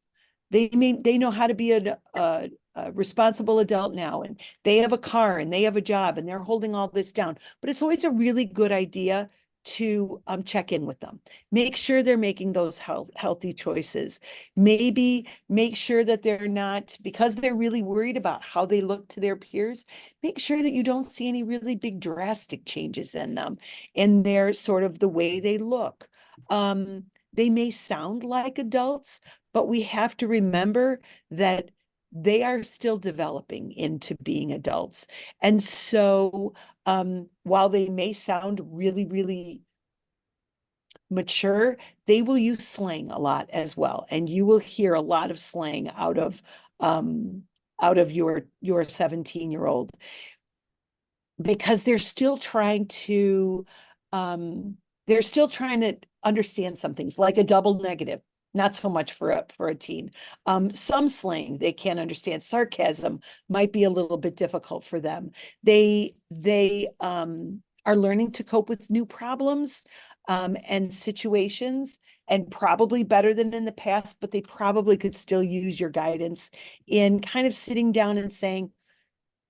they know how to be a responsible adult now, and they have a car and they have a job and they're holding all this down. But it's always a really good idea to check in with them, make sure they're making those healthy choices. Maybe make sure that they're not, because they're really worried about how they look to their peers, make sure that you don't see any really big drastic changes in them, in their sort of the way they look. They may sound like adults, but we have to remember that they are still developing into being adults. And so while they may sound really, really mature, they will use slang a lot as well. And you will hear a lot of slang out of your 17-year-old, because they're still trying to understand some things, like a double negative, not so much for a teen. Some slang they can't understand. Sarcasm might be a little bit difficult for them. They are learning to cope with new problems and situations, and probably better than in the past, but they probably could still use your guidance in kind of sitting down and saying,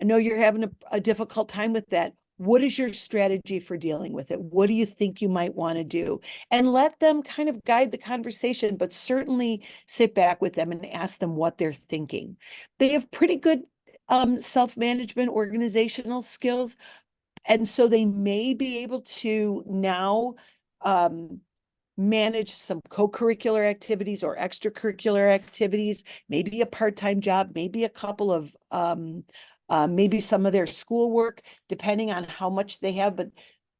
I know you're having a difficult time with that. What is your strategy for dealing with it? What do you think you might want to do? And let them kind of guide the conversation, but certainly sit back with them and ask them what they're thinking. They have pretty good self-management, organizational skills, and so they may be able to now manage some co-curricular activities or extracurricular activities, maybe a part-time job, maybe a couple of maybe some of their schoolwork, depending on how much they have.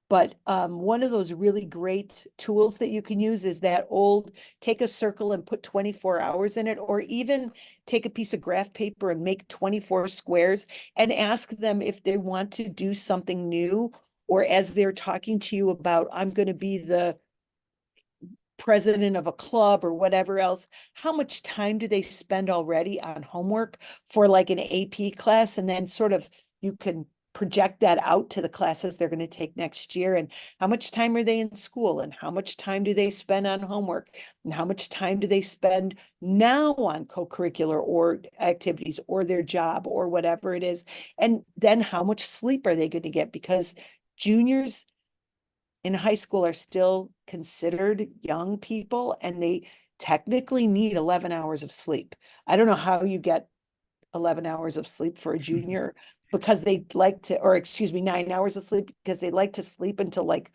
But one of those really great tools that you can use is that old, take a circle and put 24 hours in it, or even take a piece of graph paper and make 24 squares and ask them if they want to do something new, or as they're talking to you about, I'm going to be the president of a club or whatever else, how much time do they spend already on homework for like an AP class? And then sort of you can project that out to the classes they're going to take next year, and how much time are they in school, and how much time do they spend on homework, and how much time do they spend now on co-curricular or activities or their job or whatever it is. And then how much sleep are they going to get, because juniors in high school are still considered young people, and they technically need 11 hours of sleep. I don't know how you get 11 hours of sleep for a junior, because they like to, or excuse me, 9 hours of sleep, because they like to sleep until like,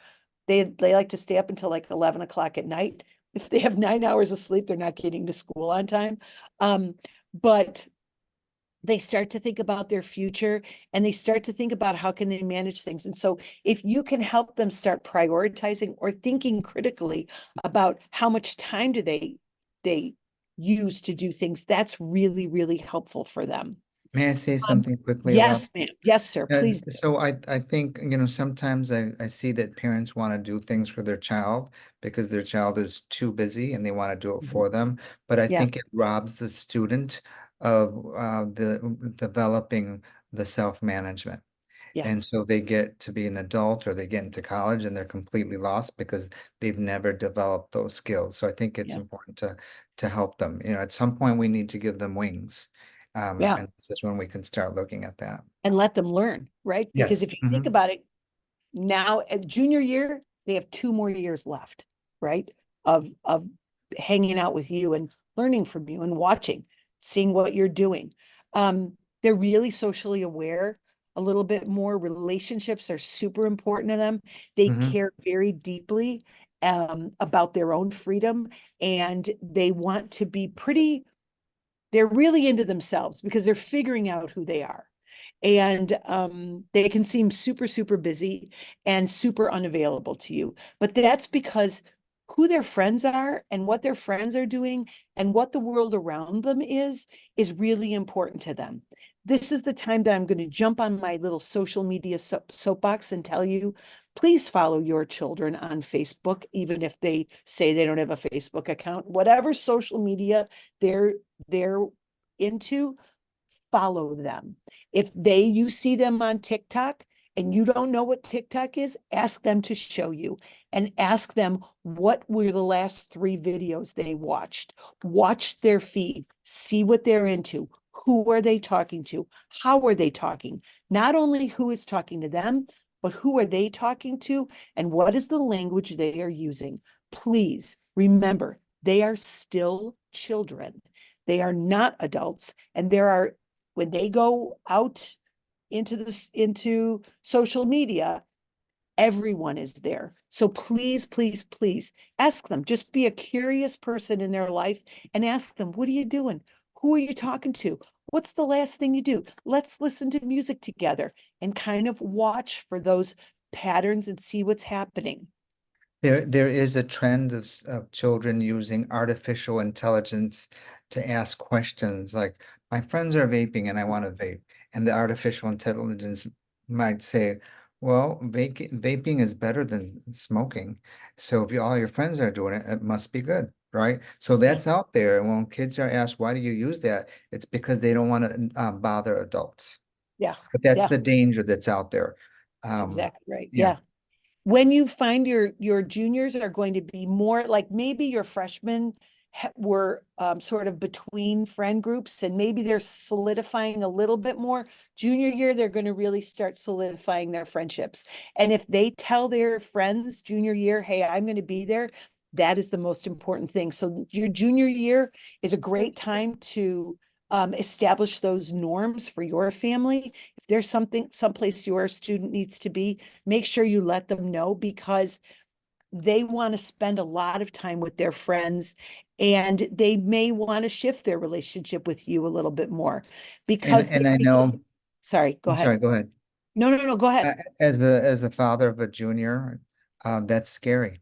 they like to stay up until like 11 o'clock at night. If they have 9 hours of sleep, they're not getting to school on time. But they start to think about their future, and they start to think about how can they manage things. And so if you can help them start prioritizing or thinking critically about how much time do they use to do things, that's really, really helpful for them. May I say Um, something quickly about? yes, ma'am. Yes, sir. Please do. So I think, sometimes I see that parents want to do things for their child because their child is too busy and they want to do it Mhm. for them. But I Yeah, think it robs the student of the developing the self-management. yeah, And so they get to be an adult or they get into college and they're completely lost because they've never developed those skills. So I think it's yeah, important to help them. At some point we need to give them wings. yeah. And this is when we can start looking at that. And let them learn, right? Because Yes. if you think about it, now at junior year, they have 2 more years left, right? Of hanging out with you and learning from you and watching, seeing what you're doing. They're really socially aware a little bit more. Relationships are super important to them. They Hmm. care very deeply about their own freedom, and they want to be they're really into themselves because they're figuring out who they are. And they can seem super, super busy and super unavailable to you. But that's because who their friends are and what their friends are doing and what the world around them is really important to them. This is the time that I'm going to jump on my little social media soapbox and tell you, please follow your children on Facebook, even if they say they don't have a Facebook account. Whatever social media they're into, follow them. If you see them on TikTok and you don't know what TikTok is, ask them to show you and ask them what were the last 3 videos they watched. Watch their feed, see what they're into. Who are they talking to? How are they talking? Not only who is talking to them, but who are they talking to and what is the language they are using? Please remember, they are still children. They are not adults, and when they go out into social media, everyone is there. So please, please, please ask them. Just be a curious person in their life and ask them, what are you doing? Who are you talking to? What's the last thing you do? Let's listen to music together and kind of watch for those patterns and see what's happening. There is a trend of children using artificial intelligence to ask questions like, my friends are vaping and I want to vape. And the artificial intelligence might say, well, vaping is better than smoking. So if all your friends are doing it, it must be good, right? So Yeah, that's out there. And when kids are asked, why do you use that? It's because they don't want to bother adults. yeah, But that's yeah, the danger that's out there. that's Um, exactly right. yeah. Yeah. When you find your juniors are going to be more like maybe your freshmen were sort of between friend groups and maybe they're solidifying a little bit more. Junior year, they're going to really start solidifying their friendships. And if they tell their friends junior year, hey, I'm going to be there, that is the most important thing. So your junior year is a great time to establish those norms for your family. If there's someplace your student needs to be, make sure you let them know because they want to spend a lot of time with their friends and they may want to shift their relationship with you a little bit more And because and I know, sorry, go I'm ahead. sorry, go ahead. No, no, no, go ahead. As a father of a junior, that's scary.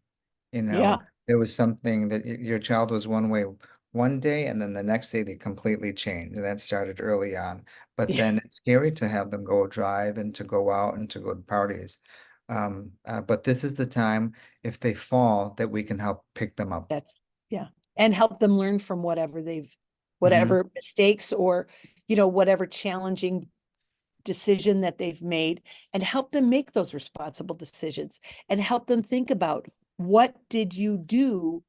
Yeah. It was something that your child was one way one day, and then the next day they completely changed. And that started early on. But Yeah, then it's scary to have them go drive and to go out and to go to parties. But this is the time, if they fall, that we can help pick them up. that's yeah. And help them learn from Hmm. whatever mistakes or, whatever challenging decision that they've made and help them make those responsible decisions and help them think about what did you do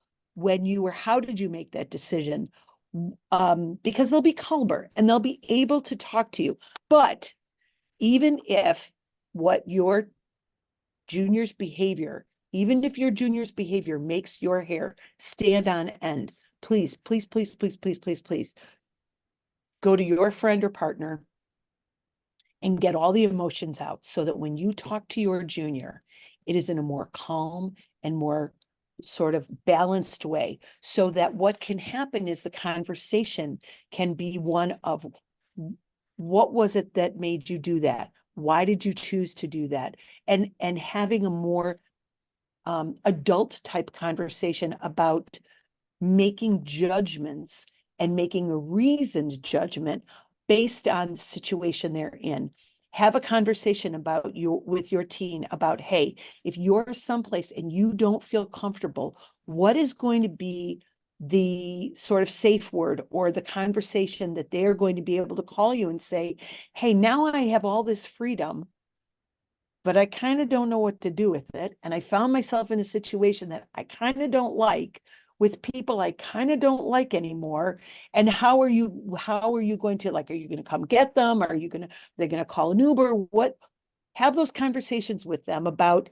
how did you make that decision? Because they'll be calmer and they'll be able to talk to you. But even if what your junior's behavior, even if your junior's behavior makes your hair stand on end, please, please, please, please, please, please, please go to your friend or partner and get all the emotions out so that when you talk to your junior, it is in a more calm and more sort of balanced way so that what can happen is the conversation can be one of what was it that made you do that? Why did you choose to do that? And having a more adult type conversation about making judgments and making a reasoned judgment based on the situation they're in. Have a conversation with your teen about, hey, if you're someplace and you don't feel comfortable, what is going to be the sort of safe word or the conversation that they're going to be able to call you and say, hey, now I have all this freedom, but I kind of don't know what to do with it. And I found myself in a situation that I kind of don't like with people I kind of don't like anymore. And how are you going to, like, are you going to come get them? They're going to call an Uber? Have those conversations with them about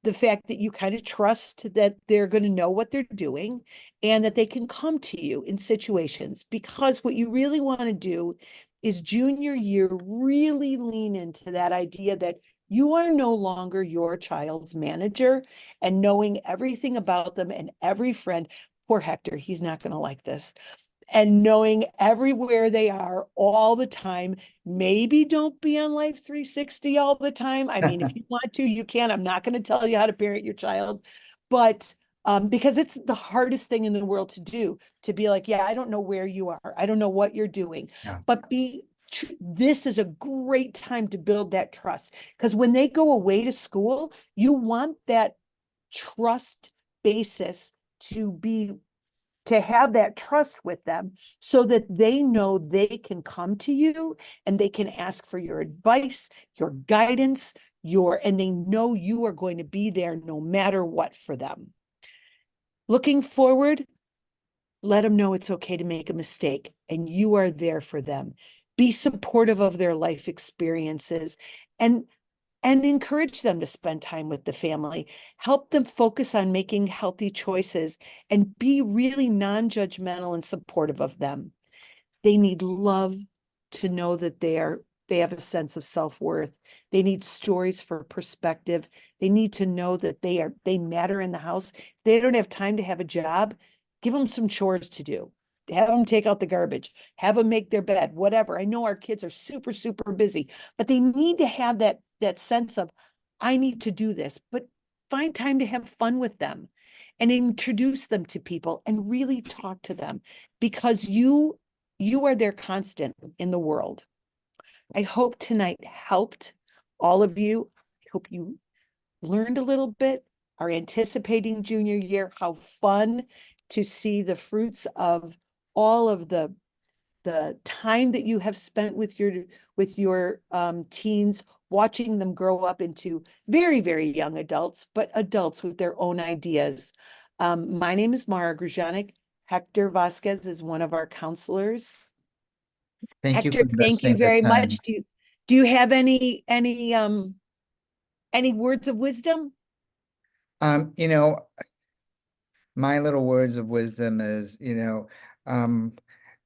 the fact that you kind of trust that they're going to know what they're doing and that they can come to you in situations. Because what you really want to do is junior year really lean into that idea that you are no longer your child's manager, and knowing everything about them and every friend. Poor Hector, he's not going to like this. And knowing everywhere they are all the time. Maybe don't be on Life 360 all the time. I mean, if you want to, you can. I'm not going to tell you how to parent your child, but because it's the hardest thing in the world to do, to be like, yeah, I don't know where you are. I don't know what you're doing, Yeah. but this is a great time to build that trust, because when they go away to school, you want that trust basis to have that trust with them, so that they know they can come to you and they can ask for your advice, your guidance, and they know you are going to be there no matter what for them. Looking forward, let them know it's okay to make a mistake and you are there for them. Be supportive of their life experiences, and encourage them to spend time with the family. Help them focus on making healthy choices and be really non-judgmental and supportive of them. They need love, to know that they have a sense of self-worth. They need stories for perspective. They need to know that they matter in the house. If they don't have time to have a job, give them some chores to do. Have them take out the garbage, have them make their bed, whatever. I know our kids are super, super busy, but they need to have that sense of, I need to do this, but find time to have fun with them and introduce them to people and really talk to them, because you are their constant in the world. I hope tonight helped all of you. I hope you learned a little bit, are anticipating junior year, how fun to see the fruits of all of the time that you have spent with your teens, watching them grow up into very, very young adults, but adults with their own ideas. My name is Mara Grujanik. Hector Vasquez is one of our counselors. Thank you Hector, for thank you investing the very time. much. Do you have any words of wisdom? You know, my little words of wisdom is, um,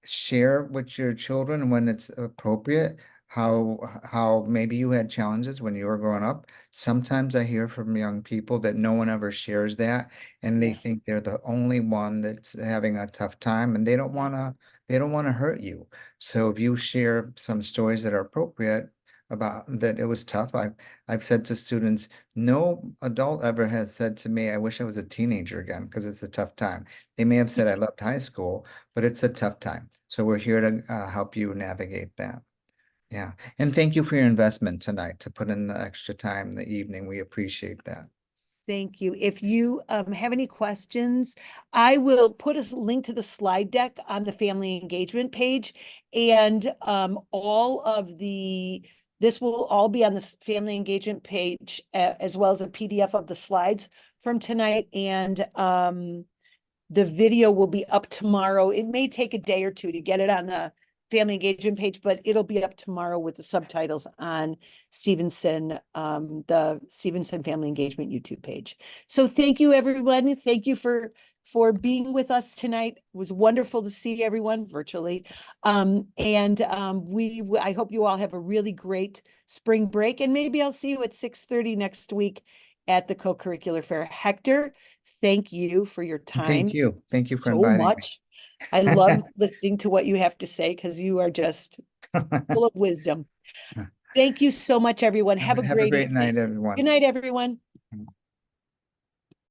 share with your children when it's appropriate, how maybe you had challenges when you were growing up. Sometimes I hear from young people that no one ever shares that, and they Yeah. think they're the only one that's having a tough time, and they don't want to hurt you. So if you share some stories that are appropriate about that, it was tough. I've said to students, no adult ever has said to me, I wish I was a teenager again, because it's a tough time. They may have said I loved high school, but it's a tough time. So we're here to help you navigate that. Yeah. And thank you for your investment tonight to put in the extra time in the evening. We appreciate that. Thank you. If you have any questions, I will put a link to the slide deck on the family engagement page, and this will all be on the family engagement page, as well as a PDF of the slides from tonight. And the video will be up tomorrow. It may take a day or two to get it on the family engagement page, but it'll be up tomorrow with the subtitles on the Stevenson Family Engagement YouTube page. So thank you, everyone. Thank you for being with us tonight. It was wonderful to see everyone virtually. I hope you all have a really great spring break, and maybe I'll see you at 6:30 next week at the co-curricular fair. Hector, thank you for your time Thank you. Thank you for so inviting much. I love listening to what you have to say, because you are just me. full of wisdom. Thank you so much, everyone. Have a Have a great great evening. night, Good everyone. night, everyone.